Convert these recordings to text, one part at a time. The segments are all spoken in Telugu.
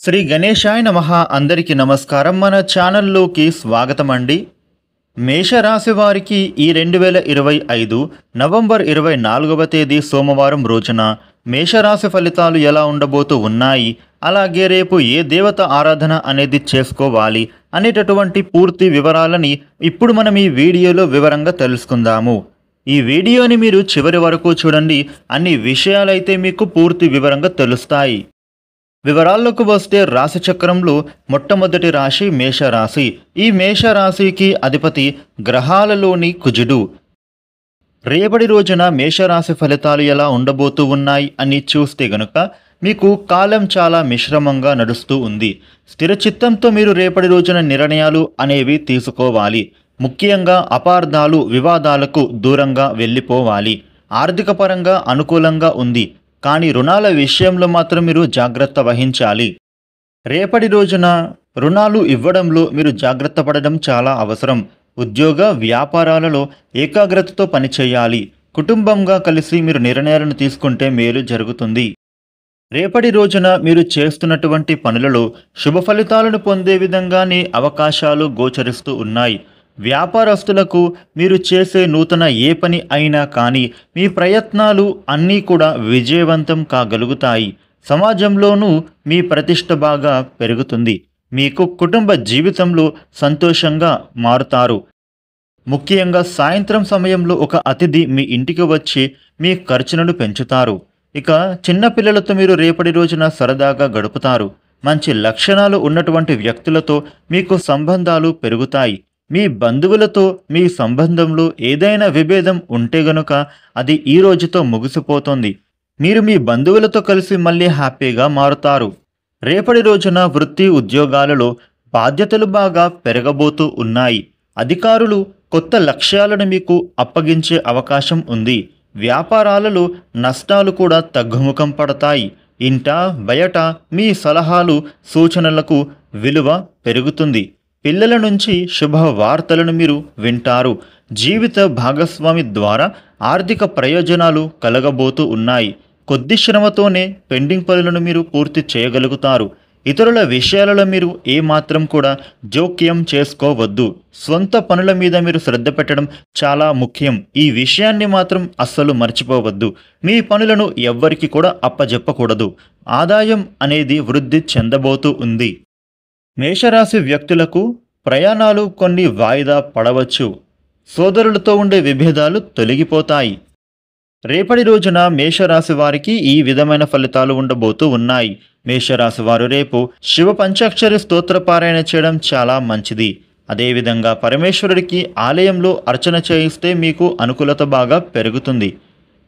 శ్రీ గణేశాయ నమః. అందరికీ నమస్కారం. మన ఛానల్లోకి స్వాగతం అండి. మేషరాశి వారికి ఈ 2025 నవంబర్ 24వ తేదీ సోమవారం రోజున మేషరాశి ఫలితాలు ఎలా ఉండబోతూ ఉన్నాయి, అలాగే రేపు ఏ దేవత ఆరాధన అనేది చేసుకోవాలి అనేటటువంటి పూర్తి వివరాలని ఇప్పుడు మనం ఈ వీడియోలో వివరంగా తెలుసుకుందాము. ఈ వీడియోని మీరు చివరి వరకు చూడండి. అన్ని విషయాలైతే మీకు పూర్తి వివరంగా తెలుస్తాయి. వివరాల్లోకి వస్తే రాశి చక్రంలో మొట్టమొదటి రాశి మేషరాశి. ఈ మేషరాశికి అధిపతి గ్రహాలలోని కుజుడు. రేపటి రోజున మేషరాశి ఫలితాలు ఎలా ఉండబోతూ ఉన్నాయి అని చూస్తే గనుక మీకు కాలం చాలా మిశ్రమంగా నడుస్తూ ఉంది. స్థిరచిత్తంతో మీరు రేపటి రోజున నిర్ణయాలు అనేవి తీసుకోవాలి. ముఖ్యంగా అపార్థాలు, వివాదాలకు దూరంగా వెళ్ళిపోవాలి. ఆర్థిక పరంగా అనుకూలంగా ఉంది, కానీ రుణాల విషయంలో మాత్రం మీరు జాగ్రత్త వహించాలి. రేపటి రోజున రుణాలు ఇవ్వడంలో మీరు జాగ్రత్త పడడం చాలా అవసరం. ఉద్యోగ వ్యాపారాలలో ఏకాగ్రతతో పనిచేయాలి. కుటుంబంగా కలిసి మీరు నిర్ణయాలను తీసుకుంటే మేలు జరుగుతుంది. రేపటి రోజున మీరు చేస్తున్నటువంటి పనులలో శుభ ఫలితాలను పొందే విధంగానే అవకాశాలు గోచరిస్తూ ఉన్నాయి. వ్యాపారస్తులకు మీరు చేసే నూతన ఏ పని అయినా కానీ మీ ప్రయత్నాలు అన్నీ కూడా విజయవంతం కాగలుగుతాయి. సమాజంలోనూ మీ ప్రతిష్ట బాగా పెరుగుతుంది. మీకు కుటుంబ జీవితంలో సంతోషంగా మారుతారు. ముఖ్యంగా సాయంత్రం సమయంలో ఒక అతిథి మీ ఇంటికి వచ్చి మీ ఖర్చులను పెంచుతారు. ఇక చిన్నపిల్లలతో మీరు రేపటి రోజున సరదాగా గడుపుతారు. మంచి లక్షణాలు ఉన్నటువంటి వ్యక్తులతో మీకు సంబంధాలు పెరుగుతాయి. మీ బంధువులతో మీ సంబంధంలో ఏదైనా విభేదం ఉంటే గనుక అది ఈ రోజుతో ముగిసిపోతుంది. మీరు మీ బంధువులతో కలిసి మళ్ళీ హ్యాపీగా మారుతారు. రేపటి రోజున వృత్తి ఉద్యోగాలలో బాధ్యతలు బాగా పెరగబోతూ ఉన్నాయి. అధికారులు కొత్త లక్ష్యాలను మీకు అప్పగించే అవకాశం ఉంది. వ్యాపారాలలో నష్టాలు కూడా తగ్గుముఖం పడతాయి. ఇంట బయట మీ సలహాలు సూచనలకు విలువ పెరుగుతుంది. పిల్లల నుంచి శుభ వార్తలను మీరు వింటారు. జీవిత భాగస్వామి ద్వారా ఆర్థిక ప్రయోజనాలు కలగబోతూ ఉన్నాయి. కొద్ది శ్రమతోనే పెండింగ్ పనులను మీరు పూర్తి చేయగలుగుతారు. ఇతరుల విషయాలలో మీరు ఏమాత్రం కూడా జోక్యం చేసుకోవద్దు. స్వంత పనుల మీద మీరు శ్రద్ధ పెట్టడం చాలా ముఖ్యం. ఈ విషయాన్ని మాత్రం అస్సలు మర్చిపోవద్దు. మీ పనులను ఎవ్వరికి కూడా అప్పజెప్పకూడదు. ఆదాయం అనేది వృద్ధి చెందబోతూ ఉంది. మేషరాశి వ్యక్తులకు ప్రయాణాలు కొన్ని వాయిదా పడవచ్చు. సోదరులతో ఉండే విభేదాలు తొలగిపోతాయి. రేపటి రోజున మేషరాశి వారికి ఈ విధమైన ఫలితాలు ఉండబోతూ ఉన్నాయి. మేషరాశి వారు రేపు శివ పంచాక్షరి స్తోత్ర పారాయణ చేయడం చాలా మంచిది. అదేవిధంగా పరమేశ్వరుడికి ఆలయంలో అర్చన చేయిస్తే మీకు అనుకూలత బాగా పెరుగుతుంది.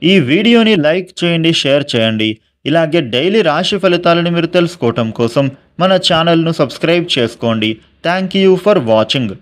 ఈ వీడియోని లైక్ చేయండి, షేర్ చేయండి. ఇలాగే డైలీ రాశి ఫలితాలను మీరు తెలుసుకోవటం కోసం మన ఛానల్ను సబ్స్క్రైబ్ చేసుకోండి. Thank you for watching.